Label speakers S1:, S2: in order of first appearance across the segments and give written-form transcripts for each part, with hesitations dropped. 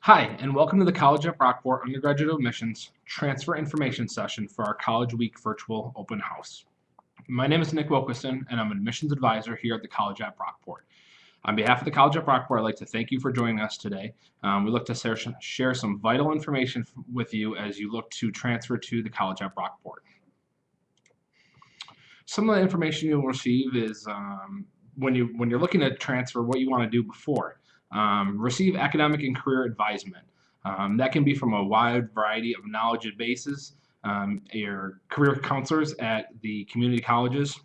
S1: Hi, and welcome to the College at Brockport Undergraduate Admissions Transfer Information Session for our College Week Virtual Open House. My name is Nick Wilkerson, and I'm an admissions advisor here at the College at Brockport. On behalf of the College at Brockport, I'd like to thank you for joining us today. We look to share some vital information with you as you look to transfer to the College at Brockport. Some of the information you'll receive is when you're looking to transfer, what you want to do before. Receive academic and career advisement. That can be from a wide variety of knowledge bases. Your career counselors at the community colleges.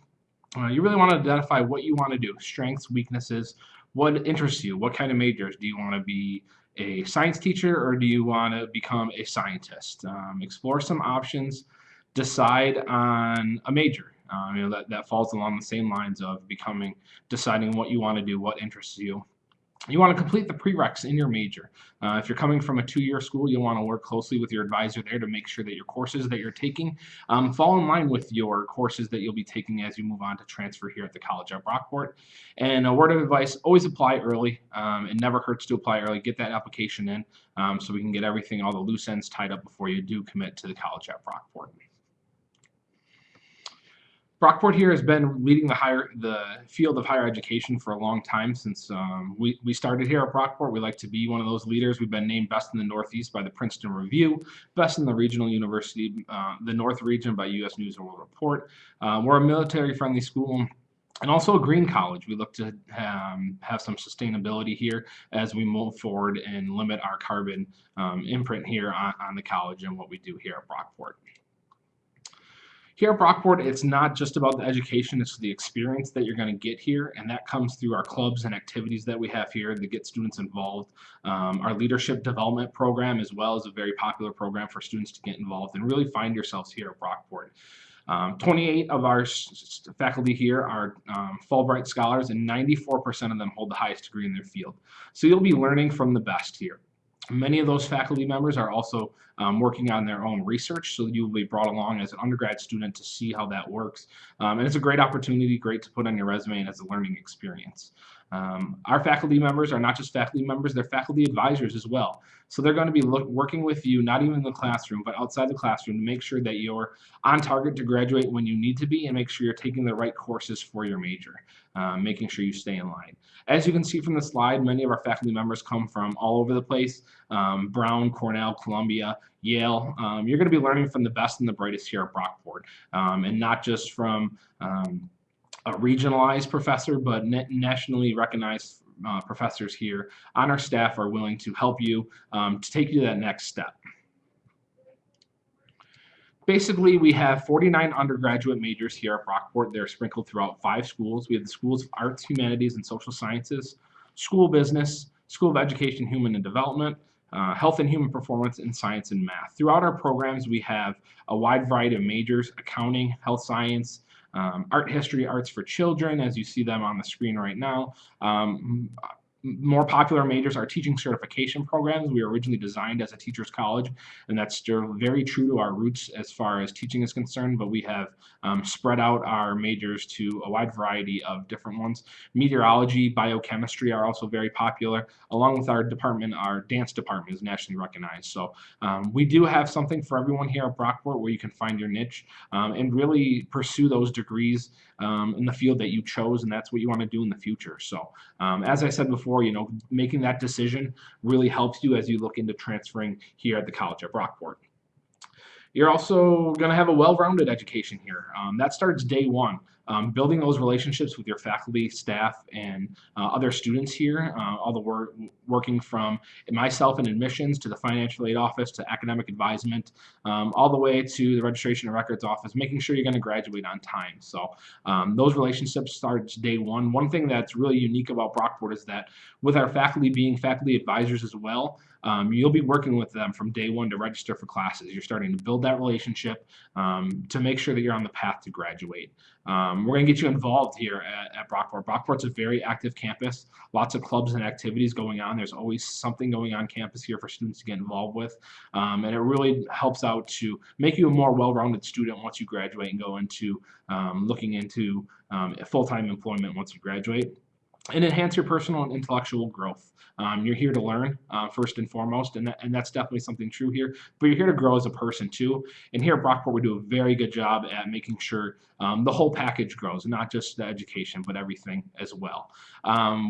S1: You really want to identify what you want to do, strengths, weaknesses, what interests you, what kind of majors. Do you want to be a science teacher or do you want to become a scientist? Explore some options, decide on a major. That falls along the same lines of deciding what you want to do, what interests you. You want to complete the prereqs in your major. If you're coming from a two-year school, you'll want to work closely with your advisor there to make sure that your courses that you're taking fall in line with your courses that you'll be taking as you move on to transfer here at the College at Brockport. And a word of advice, always apply early. It never hurts to apply early. Get that application in so we can get all the loose ends tied up before you do commit to the College at Brockport. Brockport here has been leading the field of higher education for a long time since we started here at Brockport. We like to be one of those leaders. We've been named Best in the Northeast by the Princeton Review, Best in the Regional University, the North Region by U.S. News and World Report. We're a military-friendly school and also a green college. We look to have some sustainability here as we move forward and limit our carbon imprint here on the college and what we do here at Brockport. Here at Brockport, it's not just about the education, it's the experience that you're going to get here, and that comes through our clubs and activities that we have here to get students involved. Our leadership development program as well is a very popular program for students to get involved and really find yourselves here at Brockport. 28 of our faculty here are Fulbright scholars, and 94% of them hold the highest degree in their field. So you'll be learning from the best here. Many of those faculty members are also working on their own research, so you will be brought along as an undergrad student to see how that works. And it's a great opportunity, great to put on your resume and as a learning experience. Our faculty members are not just faculty members, they're faculty advisors as well. So they're going to be working with you, not even in the classroom, but outside the classroom to make sure that you're on target to graduate when you need to be and make sure you're taking the right courses for your major, making sure you stay in line. As you can see from the slide, many of our faculty members come from all over the place, Brown, Cornell, Columbia, Yale. You're going to be learning from the best and the brightest here at Brockport, and not just from a regionalized professor, but nationally recognized professors here on our staff are willing to help you to take you to that next step. Basically, we have 49 undergraduate majors here at Brockport. They're sprinkled throughout 5 schools. We have the Schools of Arts, Humanities, and Social Sciences, School of Business, School of Education, Human and Development, Health and Human Performance, and Science and Math. Throughout our programs, we have a wide variety of majors: accounting, health science, art history, arts for children, as you see them on the screen right now. More popular majors are teaching certification programs. We were originally designed as a teacher's college, and that's still very true to our roots as far as teaching is concerned, but we have spread out our majors to a wide variety of different ones. Meteorology, biochemistry are also very popular, along with our department. Our dance department is nationally recognized. So we do have something for everyone here at Brockport where you can find your niche and really pursue those degrees in the field that you chose, and that's what you want to do in the future. So as I said before, making that decision really helps you as you look into transferring here at the College at Brockport. You're also going to have a well-rounded education here. That starts day one. Building those relationships with your faculty, staff, and other students here, all the working from myself in admissions to the financial aid office to academic advisement, all the way to the registration and records office, making sure you're going to graduate on time. So those relationships start day one. One thing that's really unique about Brockport is that with our faculty being faculty advisors as well, you'll be working with them from day one to register for classes. You're starting to build that relationship to make sure that you're on the path to graduate. We're going to get you involved here at Brockport. Brockport's a very active campus, lots of clubs and activities going on. There's always something going on campus here for students to get involved with, and it really helps out to make you a more well-rounded student once you graduate and go into looking into full-time employment once you graduate. and enhance your personal and intellectual growth. You're here to learn first and foremost, and that's definitely something true here. But you're here to grow as a person too. And here at Brockport, we do a very good job at making sure the whole package grows, not just the education, but everything as well.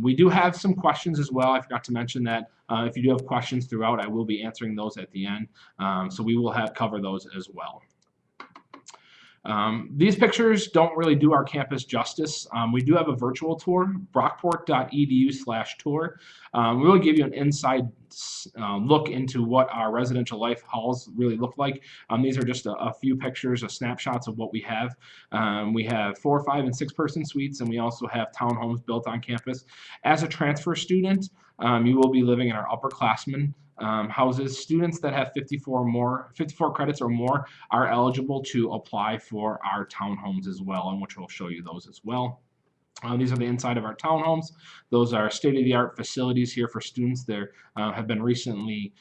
S1: We do have some questions as well. I forgot to mention that if you do have questions throughout, I will be answering those at the end. So we will cover those as well. These pictures don't really do our campus justice. We do have a virtual tour, brockport.edu/tour. We will give you an inside look into what our residential life halls really look like. These are just a few pictures, snapshots of what we have. We have 4-, 5-, and 6-person suites, and we also have townhomes built on campus. As a transfer student, you will be living in our upperclassmen houses. Students that have 54 credits or more are eligible to apply for our townhomes as well, and which we'll show you those as well. These are the inside of our townhomes. Those are state-of-the-art facilities here for students. They have been recently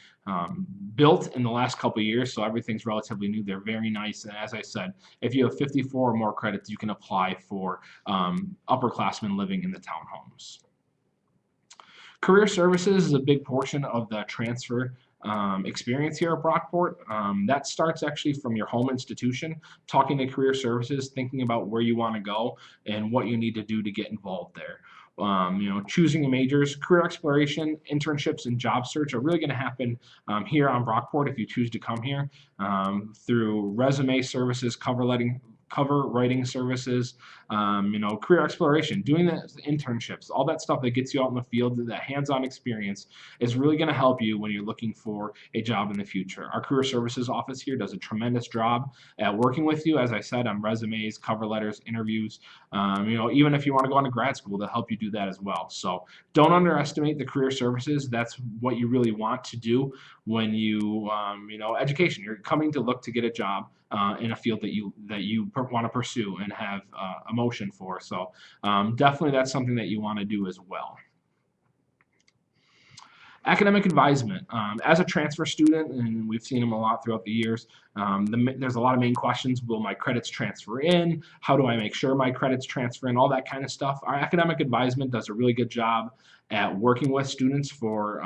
S1: built in the last couple of years, so everything's relatively new. They're very nice, and as I said, if you have 54 or more credits, you can apply for upperclassmen living in the townhomes. Career services is a big portion of the transfer experience here at Brockport. That starts actually from your home institution, talking to career services, thinking about where you want to go and what you need to do to get involved there. Choosing your majors, career exploration, internships, and job search are really going to happen here on Brockport if you choose to come here through resume services, cover writing services, career exploration, doing the internships, all that stuff that gets you out in the field, that hands-on experience is really going to help you when you're looking for a job in the future. Our career services office here does a tremendous job at working with you, as I said, on resumes, cover letters, interviews, even if you want to go on to grad school, they'll help you do that as well. So don't underestimate the career services. That's what you really want to do when you, education. You're coming to look to get a job in a field that you want to pursue and have emotion for. So definitely that's something that you want to do as well. Academic advisement. As a transfer student, and we've seen them a lot throughout the years, there's a lot of main questions. Will my credits transfer in? How do I make sure my credits transfer in? All that kind of stuff. Our academic advisement does a really good job at working with students for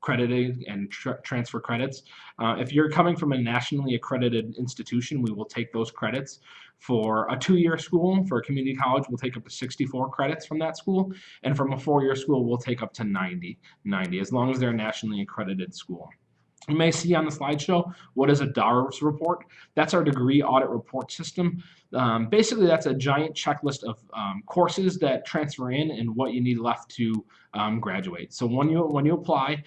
S1: crediting and transfer credits. If you're coming from a nationally accredited institution, we will take those credits. For a 2-year school, for a community college, we'll take up to 64 credits from that school, and from a 4-year school, we'll take up to 90, as long as they're a nationally accredited school. You may see on the slideshow, what is a DARS report? That's our degree audit report system. Basically, that's a giant checklist of courses that transfer in and what you need left to graduate. So when you apply,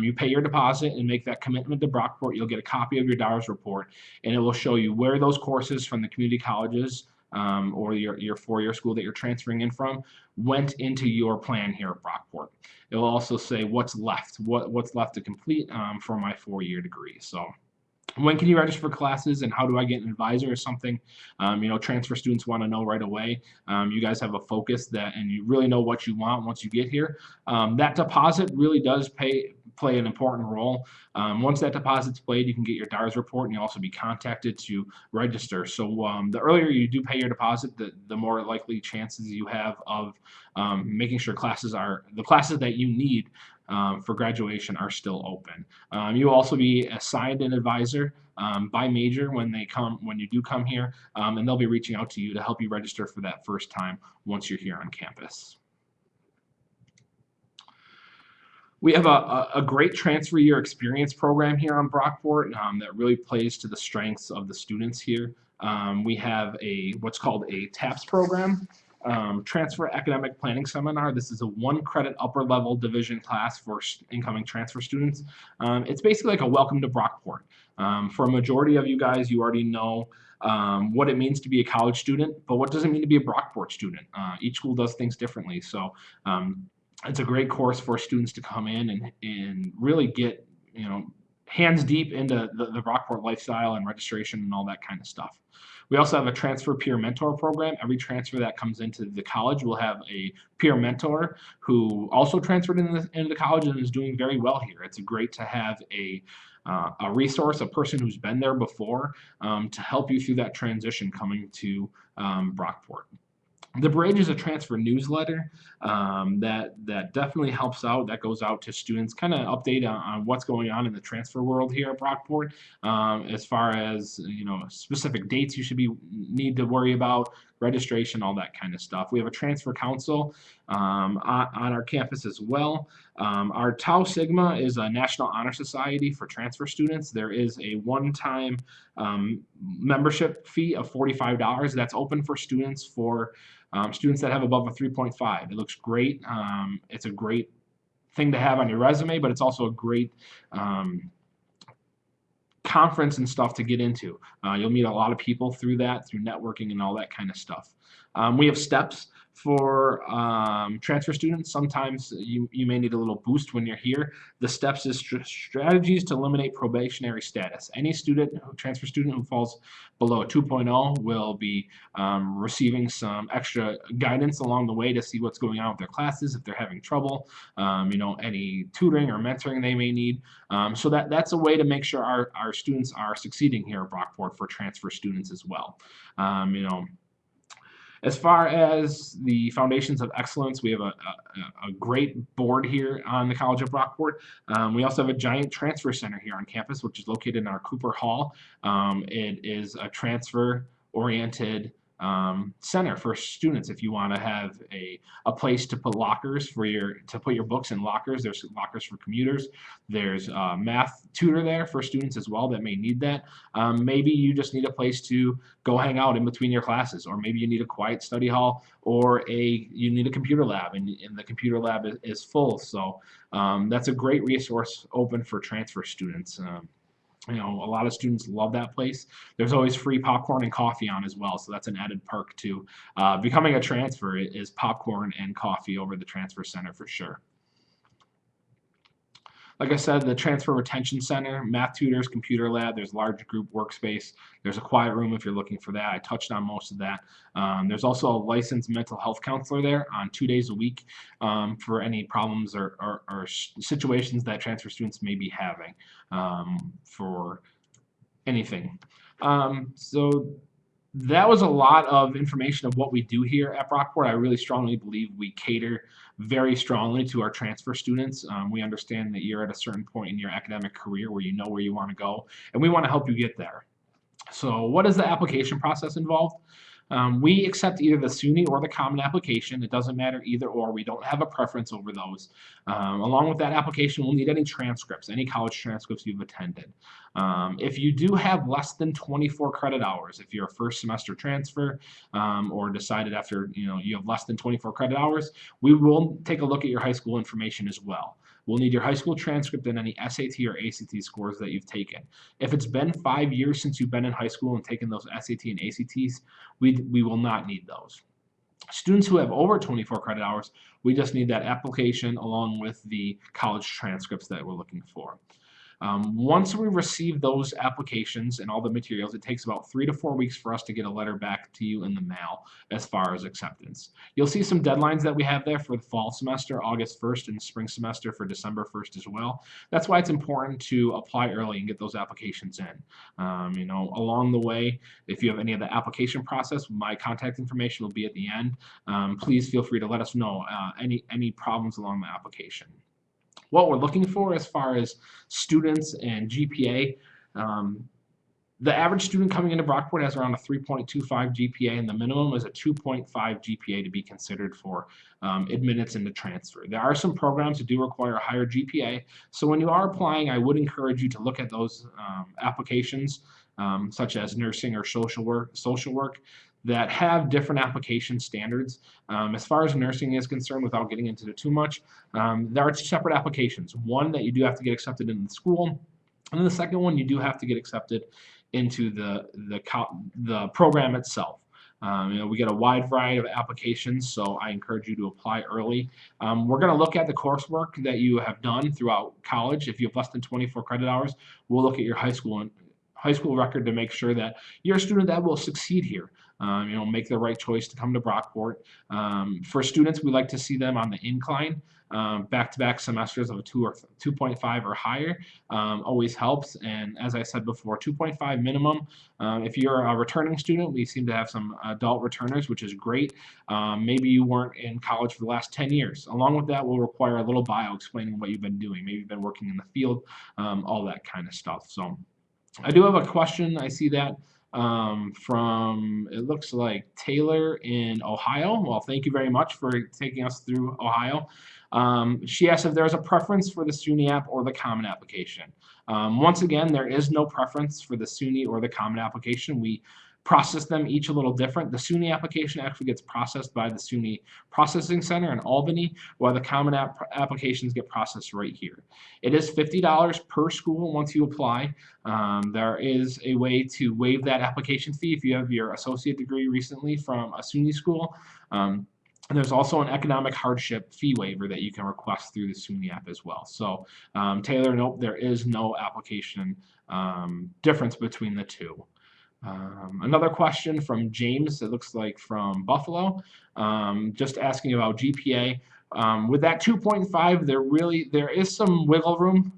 S1: you pay your deposit and make that commitment to Brockport. You'll get a copy of your DARS report, and it will show you where those courses from the community colleges or your 4-year school that you're transferring in from went into your plan here at Brockport. It will also say what's left, what's left to complete for my 4-year degree. So when can you register for classes and how do I get an advisor or something? Transfer students want to know right away. You guys have a focus and you really know what you want once you get here. That deposit really does play an important role. Once that deposit's paid, you can get your DARS report and you'll also be contacted to register. So the earlier you do pay your deposit, the more likely chances you have of making sure the classes that you need for graduation are still open. You'll also be assigned an advisor by major when you do come here, and they'll be reaching out to you to help you register for that first time once you're here on campus. We have a great transfer year experience program here on Brockport that really plays to the strengths of the students here. We have what's called a TAPS program, Transfer Academic Planning Seminar. This is a 1-credit upper level division class for incoming transfer students. It's basically like a welcome to Brockport. For a majority of you guys, you already know what it means to be a college student, but what does it mean to be a Brockport student? Each school does things differently. So it's a great course for students to come in and really get, hands deep into the Brockport lifestyle and registration and all that kind of stuff. We also have a transfer peer mentor program. Every transfer that comes into the college will have a peer mentor who also transferred into the college and is doing very well here. It's great to have a resource, a person who's been there before to help you through that transition coming to Brockport. The Bridge is a transfer newsletter that definitely helps out. That goes out to students, kind of update on what's going on in the transfer world here at Brockport, as far as specific dates you should be need to worry about, registration, all that kind of stuff. We have a transfer council on our campus as well. Our Tau Sigma is a National Honor Society for transfer students. There is a one-time membership fee of $45 that's open for students that have above a 3.5. It looks great. It's a great thing to have on your resume, but it's also a great conference and stuff to get into. You'll meet a lot of people through networking and all that kind of stuff. We have steps for transfer students. Sometimes you may need a little boost when you're here. The steps is strategies to eliminate probationary status. Any transfer student who falls below a 2.0 will be receiving some extra guidance along the way to see what's going on with their classes, if they're having trouble, any tutoring or mentoring they may need. So that's a way to make sure our students are succeeding here at Brockport for transfer students as well. As far as the Foundations of Excellence, we have a great board here on the College of Brockport. We also have a giant transfer center here on campus, which is located in our Cooper Hall. It is a transfer-oriented center for students. If you want to have a place to put lockers to put your books in lockers, there's lockers for commuters. There's a math tutor there for students as well that may need that. Maybe you just need a place to go hang out in between your classes, or maybe you need a quiet study hall, or you need a computer lab, and the computer lab is full. So that's a great resource open for transfer students. A lot of students love that place. There's always free popcorn and coffee on as well, so that's an added perk to becoming a transfer is popcorn and coffee over the transfer center for sure. Like I said, the Transfer Retention Center, math tutors, computer lab, there's large group workspace, there's a quiet room if you're looking for that. I touched on most of that. There's also a licensed mental health counselor there on 2 days a week for any problems or situations that transfer students may be having for anything. So that was a lot of information of what we do here at Brockport. I really strongly believe we cater very strongly to our transfer students. We understand that you're at a certain point in your academic career where you know where you want to go, and we want to help you get there. So what is the application process involved? We accept either the SUNY or the common application. It doesn't matter either or. We don't have a preference over those. Along with that application, we'll need any transcripts, any college transcripts you've attended. If you do have less than 24 credit hours, if you're a first semester transfer or decided after you have less than 24 credit hours, we will take a look at your high school information as well. We'll need your high school transcript and any SAT or ACT scores that you've taken. If it's been 5 years since you've been in high school and taken those SAT and ACTs, we will not need those. Students who have over 24 credit hours, we just need that application along with the college transcripts that we're looking for. Once we receive those applications and all the materials, it takes about 3 to 4 weeks for us to get a letter back to you in the mail as far as acceptance. You'll see some deadlines that we have there for the fall semester, August 1st, and the spring semester for December 1st as well. That's why it's important to apply early and get those applications in. Along the way, if you have any of the application process, my contact information will be at the end. Please feel free to let us know any problems along the application. What we're looking for as far as students and GPA, the average student coming into Brockport has around a 3.25 GPA, and the minimum is a 2.5 GPA to be considered for admittance into transfer. There are some programs that do require a higher GPA, so when you are applying, I would encourage you to look at those applications, such as nursing or social work, that have different application standards. As far as nursing is concerned, without getting into it too much, there are 2 separate applications. One that you do have to get accepted in the school, and then the second one you do have to get accepted into the program itself. We get a wide variety of applications, so I encourage you to apply early. We're going to look at the coursework that you have done throughout college. If you have less than 24 credit hours, we'll look at your high school record to make sure that you're a student that will succeed here. Make the right choice to come to Brockport. For students, we like to see them on the incline. back-to-back semesters of a 2 or 2.5 or higher always helps. And as I said before, 2.5 minimum. If you're a returning student, we seem to have some adult returners, which is great. Maybe you weren't in college for the last 10 years. Along with that, we'll require a little bio explaining what you've been doing. Maybe you've been working in the field, all that kind of stuff. So I do have a question. I see that from, it looks like Taylor in Ohio. Well, thank you very much for taking us through Ohio. She asked if there's a preference for the SUNY app or the Common application. Once again, there is no preference for the SUNY or the Common application. We process them each a little different. The SUNY application actually gets processed by the SUNY Processing Center in Albany, while the Common applications get processed right here. It is $50 per school once you apply. There is a way to waive that application fee if you have your associate degree recently from a SUNY school. And there's also an economic hardship fee waiver that you can request through the SUNY app as well. So Taylor, nope, there is no application difference between the two. Another question from James, it looks like from Buffalo, just asking about GPA. With that 2.5, there is some wiggle room.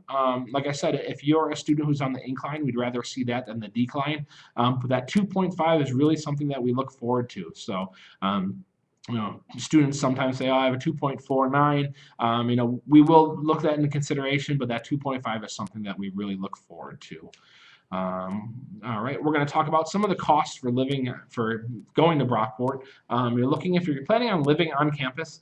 S1: Like I said, if you're a student who's on the incline, we'd rather see that than the decline. But that 2.5 is really something that we look forward to. So you know, students sometimes say, oh, I have a 2.49. You know, we will look that into consideration, but that 2.5 is something that we really look forward to. All right, we're going to talk about some of the costs for going to Brockport. If you're planning on living on campus,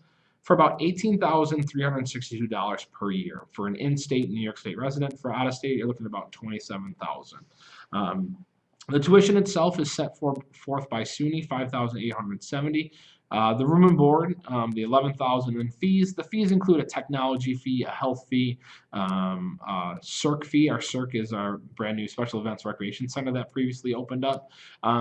S1: for about $18,362 per year. For an in-state New York State resident, for out-of-state, you're looking at about $27,000. The tuition itself is set forth by SUNY, $5,870. The room and board, the $11,000 in fees. The fees include a technology fee, a health fee, CERC fee. Our CERC is our brand new Special Events Recreation Center that previously opened up.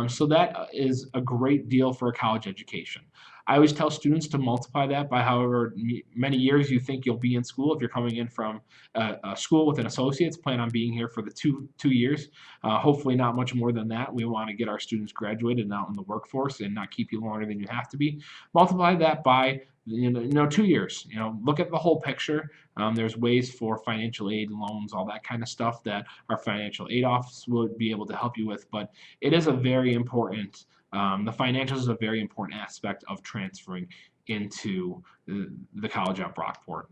S1: So that is a great deal for a college education. I always tell students to multiply that by however many years you think you'll be in school. If you're coming in from a school with an associate's, plan on being here for the two years. Hopefully not much more than that. We want to get our students graduated and out in the workforce and not keep you longer than you have to be. Multiply that by 2 years. Look at the whole picture. There's ways for financial aid, loans, all that kind of stuff that our financial aid office would be able to help you with. But it is a very important. The financials is a very important aspect of transferring into the college at Brockport.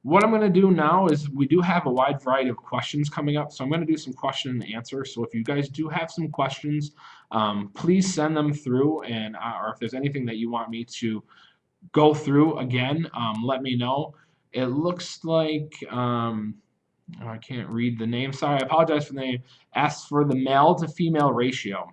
S1: What I'm going to do now is we do have a wide variety of questions coming up, so I'm going to do some question and answer. So if you guys do have some questions, please send them through, and or if there's anything that you want me to go through again, let me know. It looks like I can't read the name. Sorry, I apologize for the name. Asks for the male to female ratio.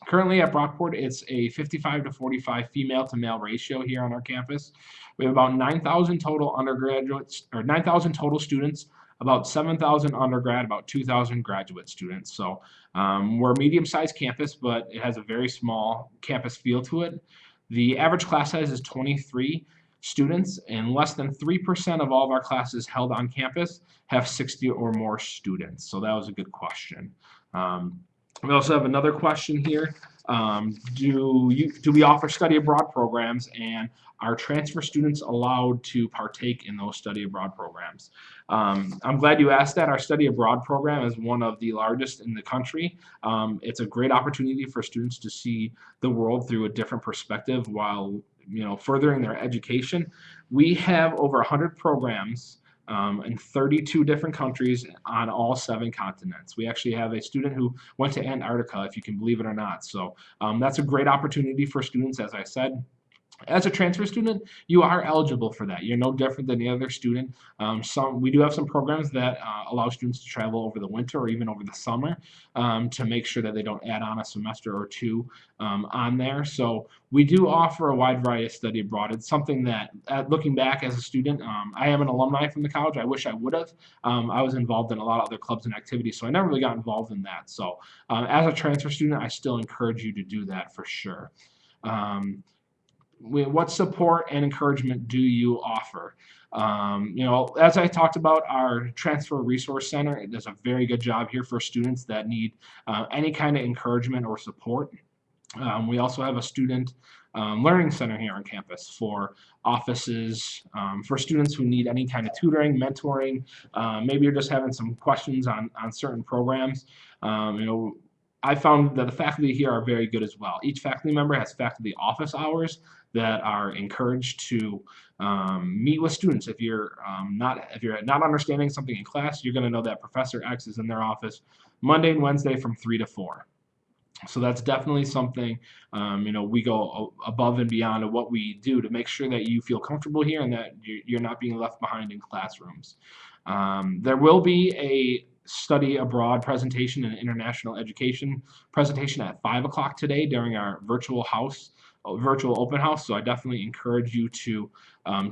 S1: Currently at Brockport, it's a 55 to 45 female to male ratio here on our campus. We have about 9,000 total undergraduates, or 9,000 total students, about 7,000 undergrad, about 2,000 graduate students. So we're a medium-sized campus, but it has a very small campus feel to it. The average class size is 23 students, and less than 3% of all of our classes held on campus have 60 or more students. So that was a good question. We also have another question here. Do we offer study abroad programs, and are transfer students allowed to partake in those study abroad programs? I'm glad you asked that. Our study abroad program is one of the largest in the country. It's a great opportunity for students to see the world through a different perspective while furthering their education. We have over 100 programs in 32 different countries on all 7 continents. We actually have a student who went to Antarctica, if you can believe it or not. So that's a great opportunity for students, as I said. As a transfer student, you are eligible for that. You're no different than any other student. We do have some programs that allow students to travel over the winter or even over the summer to make sure that they don't add on a semester or 2 on there. So we do offer a wide variety of study abroad. It's something that, looking back as a student, I am an alumni from the college. I wish I would have. I was involved in a lot of other clubs and activities, so I never really got involved in that. So as a transfer student, I still encourage you to do that for sure. What support and encouragement do you offer? As I talked about, our Transfer Resource Center does a very good job here for students that need any kind of encouragement or support. We also have a student learning center here on campus for offices, for students who need any kind of tutoring, mentoring. Maybe you're just having some questions on certain programs. You know, I found that the faculty here are very good as well. Each faculty member has faculty office hours that are encouraged to meet with students. If you're not understanding something in class, you're going to know that Professor X is in their office Monday and Wednesday from 3 to 4. So that's definitely something, you know, we go above and beyond of what we do to make sure that you feel comfortable here and that you're not being left behind in classrooms. There will be a study abroad presentation and international education presentation at 5 o'clock today during our virtual open house. So I definitely encourage you to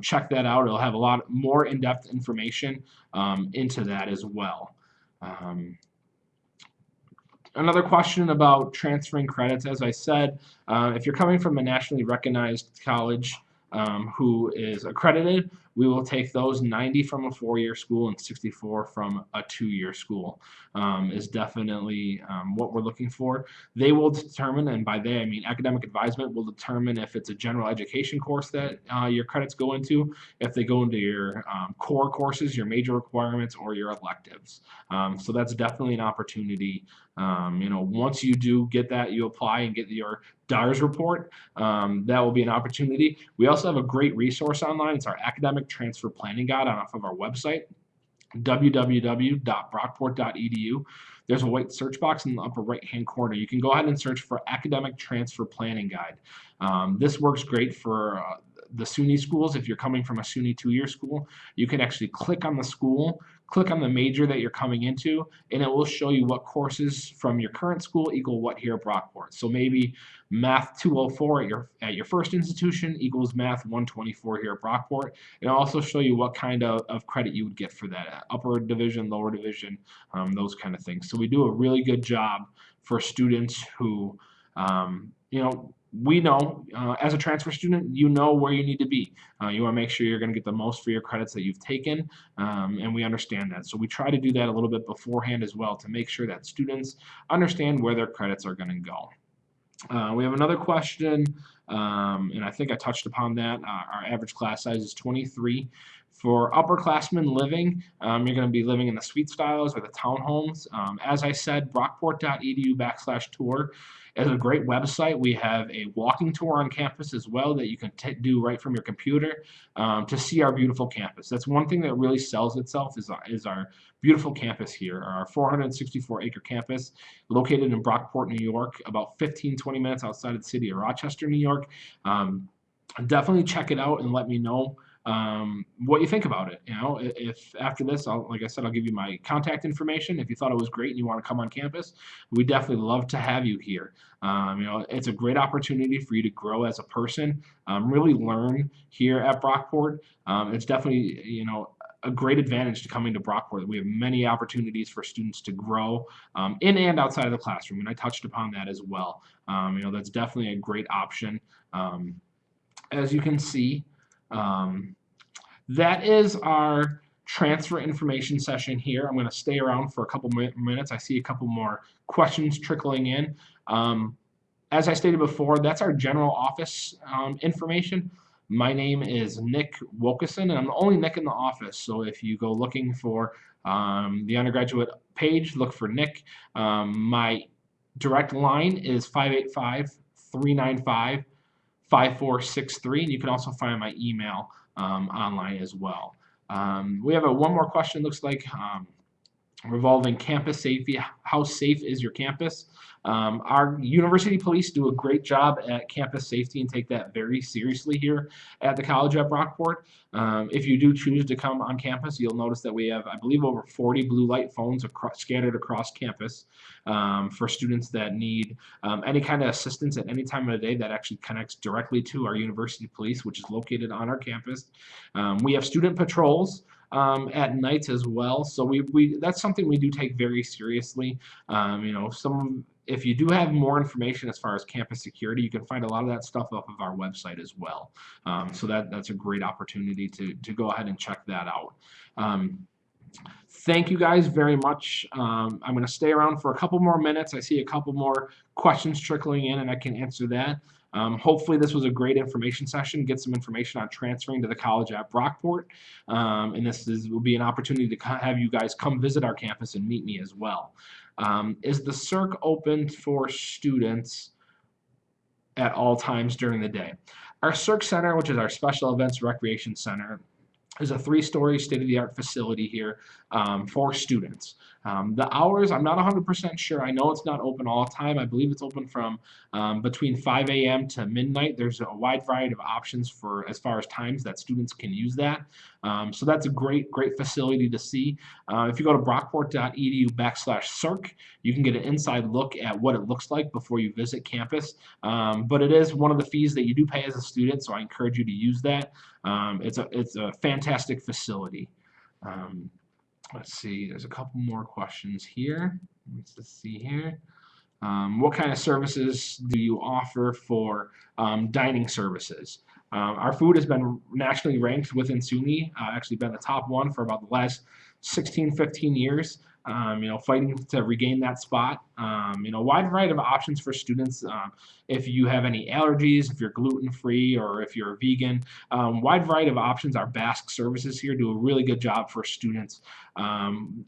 S1: check that out. It'll have a lot more in-depth information into that as well. Another question about transferring credits, as I said, if you're coming from a nationally recognized college who is accredited, we will take those 90 from a 4-year school and 64 from a 2-year school is definitely what we're looking for. They will determine, and by they I mean academic advisement will determine if it's a general education course that your credits go into, if they go into your core courses, your major requirements, or your electives. So that's definitely an opportunity. You know, once you do get that, you apply and get your DARS report. That will be an opportunity. We also have a great resource online. It's our academic transfer planning guide off of our website, www.brockport.edu. There's a white search box in the upper right-hand corner. You can go ahead and search for academic transfer planning guide. This works great for the SUNY schools. If you're coming from a SUNY 2-year school, you can actually click on the school, click on the major that you're coming into, and it will show you what courses from your current school equal what here at Brockport. So maybe Math 204 at your first institution equals Math 124 here at Brockport. It'll also show you what kind of credit you would get for that, upper division, lower division, those kind of things. So we do a really good job for students who, you know, we know as a transfer student, you know where you need to be. You want to make sure you're going to get the most for your credits that you've taken, and we understand that. So we try to do that a little bit beforehand as well to make sure that students understand where their credits are going to go. We have another question, and I think I touched upon that. Our average class size is 23. For upperclassmen living, you're going to be living in the suite styles or the townhomes. As I said, brockport.edu/tour is a great website. We have a walking tour on campus as well that you can do right from your computer to see our beautiful campus. That's one thing that really sells itself is our beautiful campus here, our 464-acre campus located in Brockport, New York, about 15-20 minutes outside of the city of Rochester, New York. Definitely check it out and let me know what you think about it. You know, if after this, like I said, I'll give you my contact information. If you thought it was great and you want to come on campus, we definitely love to have you here. You know, it's a great opportunity for you to grow as a person, really learn here at Brockport. It's definitely, you know, a great advantage to coming to Brockport. We have many opportunities for students to grow in and outside of the classroom, and I touched upon that as well. You know, that's definitely a great option. As you can see, that is our transfer information session here. I'm going to stay around for a couple minutes. I see a couple more questions trickling in. As I stated before, that's our general office information. My name is Nick Wilkeson, and I'm the only Nick in the office. So if you go looking for the undergraduate page, look for Nick. My direct line is 585-395-5463, and you can also find my email online as well. We have one more question, looks like, revolving campus safety. How safe is your campus? Our university police do a great job at campus safety and take that very seriously here at the college at Brockport. If you do choose to come on campus, you'll notice that we have, I believe, over 40 blue light phones scattered across campus for students that need any kind of assistance at any time of the day. That actually connects directly to our university police, which is located on our campus. We have student patrols at nights as well, so that's something we do take very seriously. You know, if you do have more information as far as campus security, you can find a lot of that stuff off of our website as well. So that's a great opportunity to go ahead and check that out. Thank you guys very much. I'm going to stay around for a couple more minutes. I see a couple more questions trickling in, and I can answer that. Hopefully, this was a great information session. Get some information on transferring to the college at Brockport, and will be an opportunity to have you guys come visit our campus and meet me as well. Is the CERC open for students at all times during the day? Our CERC Center, which is our Special Events Recreation Center, is a 3-story state-of-the-art facility here for students. The hours, I'm not 100% sure. I know it's not open all the time. I believe it's open from between 5 a.m. to midnight. There's a wide variety of options for as far as times that students can use that. So that's a great facility to see. If you go to brockport.edu/CERC, you can get an inside look at what it looks like before you visit campus. But it is one of the fees that you do pay as a student, so I encourage you to use that. It's a fantastic facility. Let's see, there's a couple more questions here. Let's see here. What kind of services do you offer for dining services? Our food has been nationally ranked within SUNY, actually been the top one for about the last 16, 15 years. Fighting to regain that spot. Wide variety of options for students. If you have any allergies, if you're gluten-free, or if you're a vegan, wide variety of options. Our Basque services here do a really good job for students.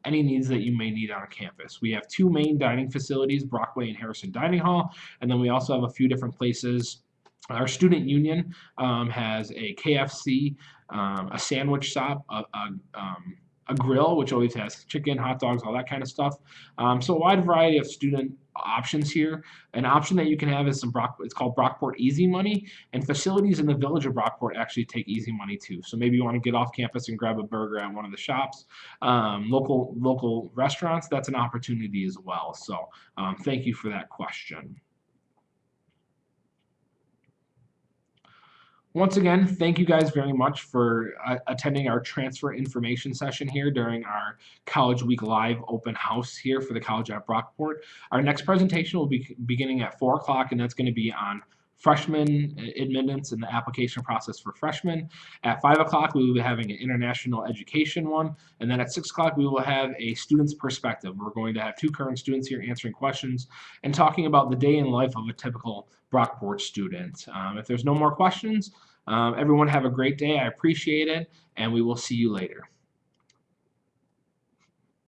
S1: Any needs that you may need on a campus. We have 2 main dining facilities, Brockway and Harrison Dining Hall, and then we also have a few different places. Our student union has a KFC, a sandwich shop, a grill, which always has chicken, hot dogs, all that kind of stuff. So a wide variety of student options here. An option that you can have is it's called Brockport Easy Money, and facilities in the village of Brockport actually take Easy Money too. So maybe you want to get off campus and grab a burger at one of the shops, local restaurants. That's an opportunity as well. So thank you for that question. Once again, thank you guys very much for attending our transfer information session here during our College Week Live open house here for the college at Brockport. Our next presentation will be beginning at 4 o'clock, and that's going to be on freshman admittance and the application process for freshmen. At 5 o'clock, we will be having an international education one, and then at 6 o'clock, we will have a student's perspective. We're going to have 2 current students here answering questions and talking about the day in life of a typical Brockport student. If there's no more questions, everyone have a great day. I appreciate it, and we will see you later.